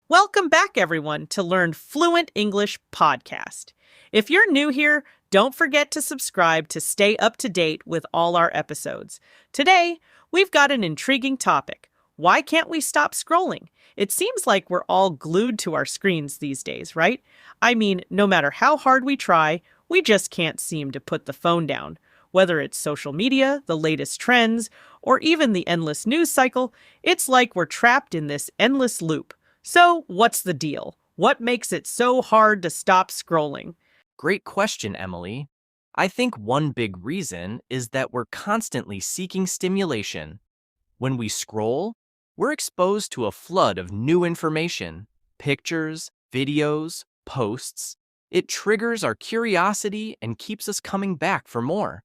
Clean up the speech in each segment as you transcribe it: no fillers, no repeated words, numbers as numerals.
Welcome back, everyone, to Learn Fluent English podcast. If you're new here, don't forget to subscribe to stay up to date with all our episodes. Today, we've got an intriguing topic. Why can't we stop scrolling? It seems like we're all glued to our screens these days, right? I mean, no matter how hard we try, we just can't seem to put the phone down. Whether it's social media, the latest trends, or even the endless news cycle, it's like we're trapped in this endless loop. So, what's the deal? What makes it so hard to stop scrolling? Great question, Emily. I think one big reason is that we're constantly seeking stimulation. When we scroll, we're exposed to a flood of new information, pictures, videos, posts. It triggers our curiosity and keeps us coming back for more.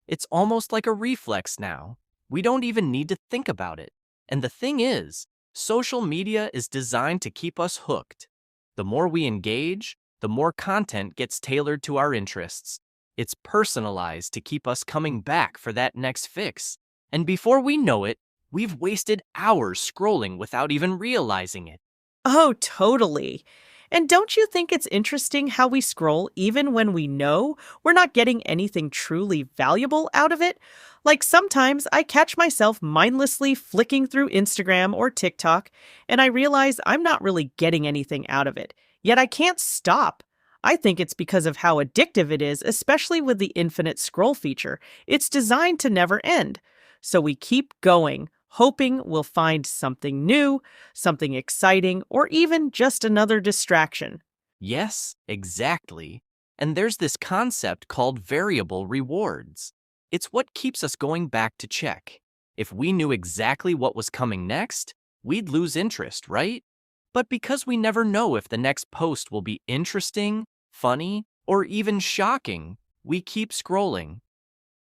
It's almost like a reflex now. We don't even need to think about it. And the thing is, social media is designed to keep us hooked. The more we engage, the more content gets tailored to our interests. It's personalized to keep us coming back for that next fix. And before we know it, we've wasted hours scrolling without even realizing it. Oh, totally. And don't you think it's interesting how we scroll even when we know we're not getting anything truly valuable out of it? Like sometimes I catch myself mindlessly flicking through Instagram or TikTok, and I realize I'm not really getting anything out of it. Yet I can't stop. I think it's because of how addictive it is, especially with the infinite scroll feature. It's designed to never end. So we keep going, hoping we'll find something new, something exciting, or even just another distraction. Yes, exactly. And there's this concept called variable rewards. It's what keeps us going back to check. If we knew exactly what was coming next, we'd lose interest, right? But because we never know if the next post will be interesting, funny, or even shocking, we keep scrolling.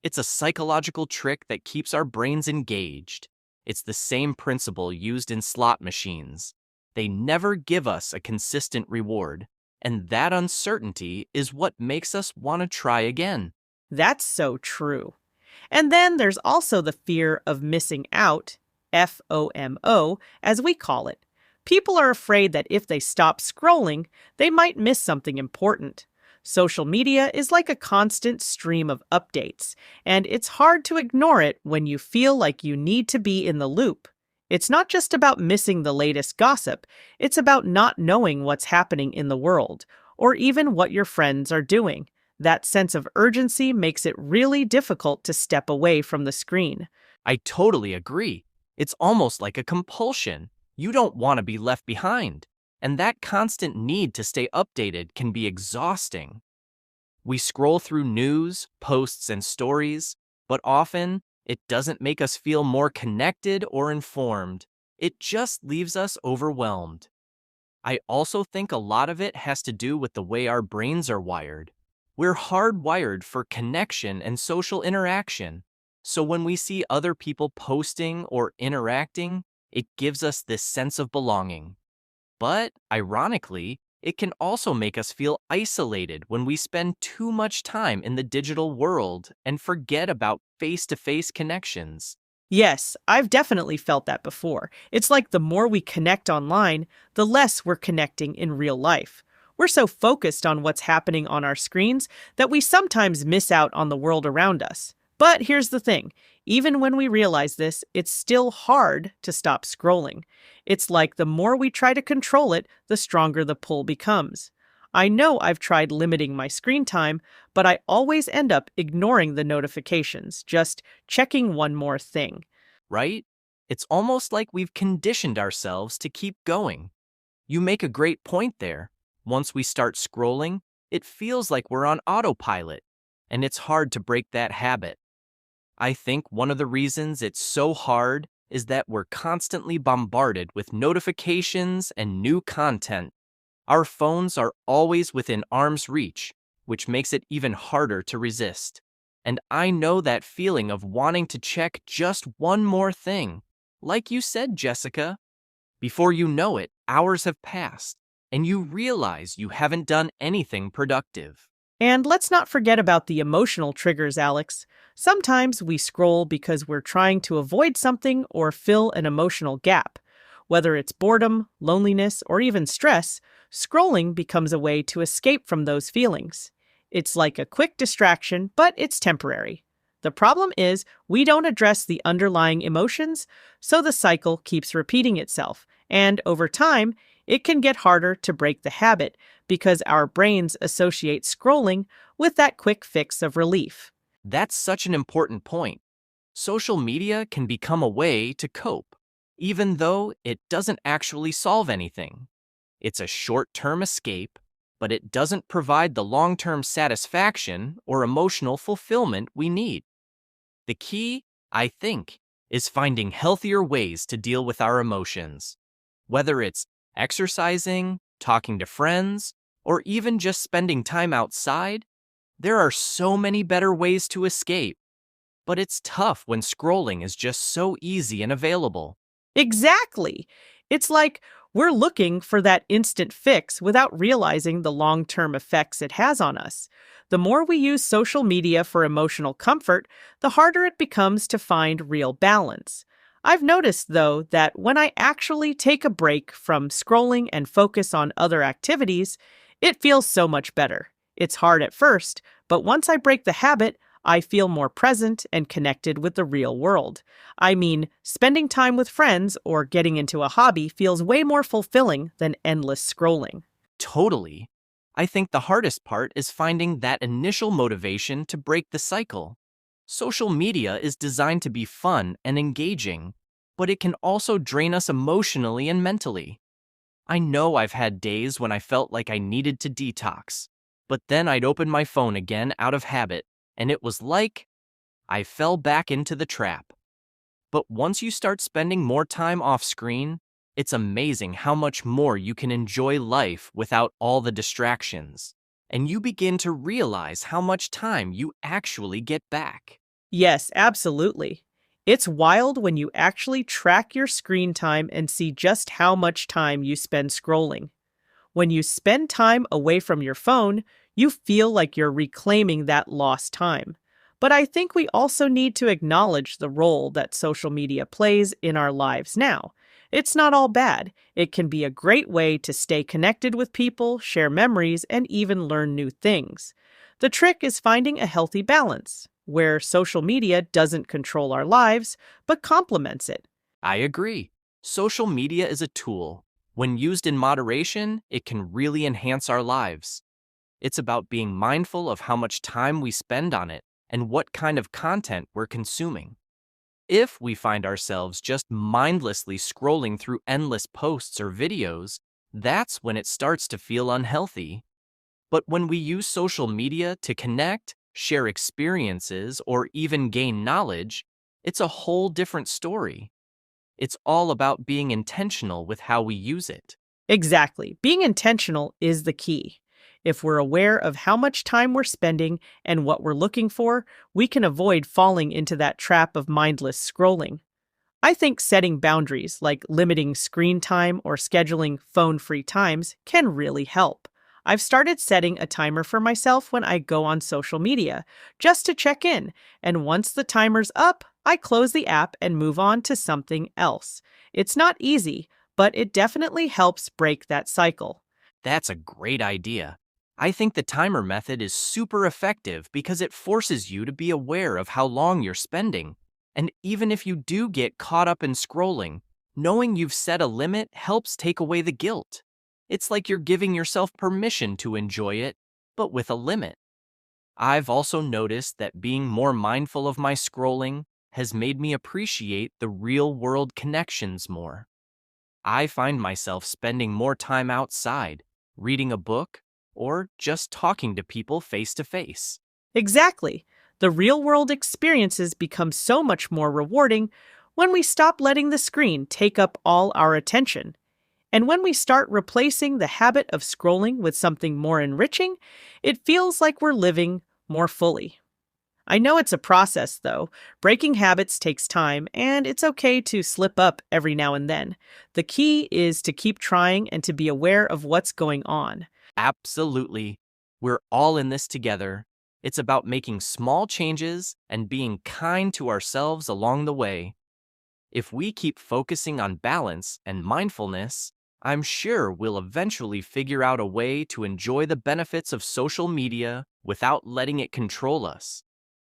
It's a psychological trick that keeps our brains engaged. It's the same principle used in slot machines. They never give us a consistent reward, and that uncertainty is what makes us want to try again. That's so true. And then there's also the fear of missing out, FOMO, as we call it. People are afraid that if they stop scrolling, they might miss something important. Social media is like a constant stream of updates, and it's hard to ignore it when you feel like you need to be in the loop. It's not just about missing the latest gossip, it's about not knowing what's happening in the world, or even what your friends are doing. That sense of urgency makes it really difficult to step away from the screen. I totally agree. It's almost like a compulsion. You don't want to be left behind. And that constant need to stay updated can be exhausting. We scroll through news, posts, and stories, but often it doesn't make us feel more connected or informed. It just leaves us overwhelmed. I also think a lot of it has to do with the way our brains are wired. We're hardwired for connection and social interaction. So when we see other people posting or interacting, it gives us this sense of belonging. But, ironically, it can also make us feel isolated when we spend too much time in the digital world and forget about face-to-face connections. Yes, I've definitely felt that before. It's like the more we connect online, the less we're connecting in real life. We're so focused on what's happening on our screens that we sometimes miss out on the world around us. But here's the thing, even when we realize this, it's still hard to stop scrolling. It's like the more we try to control it, the stronger the pull becomes. I know I've tried limiting my screen time, but I always end up ignoring the notifications, just checking one more thing. Right? It's almost like we've conditioned ourselves to keep going. You make a great point there. Once we start scrolling, it feels like we're on autopilot, and it's hard to break that habit. I think one of the reasons it's so hard is that we're constantly bombarded with notifications and new content. Our phones are always within arm's reach, which makes it even harder to resist. And I know that feeling of wanting to check just one more thing. Like you said, Jessica, before you know it, hours have passed, and you realize you haven't done anything productive. And let's not forget about the emotional triggers, Alex. Sometimes we scroll because we're trying to avoid something or fill an emotional gap. Whether it's boredom, loneliness, or even stress, scrolling becomes a way to escape from those feelings. It's like a quick distraction, but it's temporary. The problem is we don't address the underlying emotions, so the cycle keeps repeating itself. And over time, it can get harder to break the habit because our brains associate scrolling with that quick fix of relief. That's such an important point. Social media can become a way to cope, even though it doesn't actually solve anything. It's a short-term escape, but it doesn't provide the long-term satisfaction or emotional fulfillment we need. The key, I think, is finding healthier ways to deal with our emotions. Whether it's exercising, talking to friends, or even just spending time outside, there are so many better ways to escape. But it's tough when scrolling is just so easy and available. Exactly. It's like we're looking for that instant fix without realizing the long term effects it has on us. The more we use social media for emotional comfort, the harder it becomes to find real balance. I've noticed, though, that when I actually take a break from scrolling and focus on other activities, it feels so much better. It's hard at first, but once I break the habit, I feel more present and connected with the real world. I mean, spending time with friends or getting into a hobby feels way more fulfilling than endless scrolling. Totally. I think the hardest part is finding that initial motivation to break the cycle. Social media is designed to be fun and engaging, but it can also drain us emotionally and mentally. I know I've had days when I felt like I needed to detox, but then I'd open my phone again out of habit, and it was like I fell back into the trap. But once you start spending more time off screen, it's amazing how much more you can enjoy life without all the distractions. And you begin to realize how much time you actually get back. Yes, absolutely. It's wild when you actually track your screen time and see just how much time you spend scrolling. When you spend time away from your phone, you feel like you're reclaiming that lost time. But I think we also need to acknowledge the role that social media plays in our lives now. It's not all bad. It can be a great way to stay connected with people, share memories, and even learn new things. The trick is finding a healthy balance, where social media doesn't control our lives, but complements it. I agree. Social media is a tool. When used in moderation, it can really enhance our lives. It's about being mindful of how much time we spend on it and what kind of content we're consuming. If we find ourselves just mindlessly scrolling through endless posts or videos, that's when it starts to feel unhealthy. But when we use social media to connect, share experiences, or even gain knowledge, it's a whole different story. It's all about being intentional with how we use it. Exactly. Being intentional is the key. If we're aware of how much time we're spending and what we're looking for, we can avoid falling into that trap of mindless scrolling. I think setting boundaries, like limiting screen time or scheduling phone free times, can really help. I've started setting a timer for myself when I go on social media, just to check in, and once the timer's up, I close the app and move on to something else. It's not easy, but it definitely helps break that cycle. That's a great idea. I think the timer method is super effective because it forces you to be aware of how long you're spending. And even if you do get caught up in scrolling, knowing you've set a limit helps take away the guilt. It's like you're giving yourself permission to enjoy it, but with a limit. I've also noticed that being more mindful of my scrolling has made me appreciate the real world connections more. I find myself spending more time outside, reading a book, or just talking to people face to face. Exactly. The real world experiences become so much more rewarding when we stop letting the screen take up all our attention. And when we start replacing the habit of scrolling with something more enriching, it feels like we're living more fully. I know it's a process, though. Breaking habits takes time, and it's okay to slip up every now and then. The key is to keep trying and to be aware of what's going on. Absolutely. We're all in this together. It's about making small changes and being kind to ourselves along the way. If we keep focusing on balance and mindfulness, I'm sure we'll eventually figure out a way to enjoy the benefits of social media without letting it control us.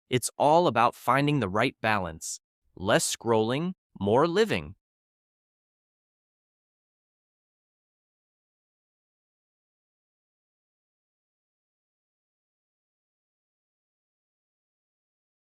It's all about finding the right balance. Less scrolling, more living.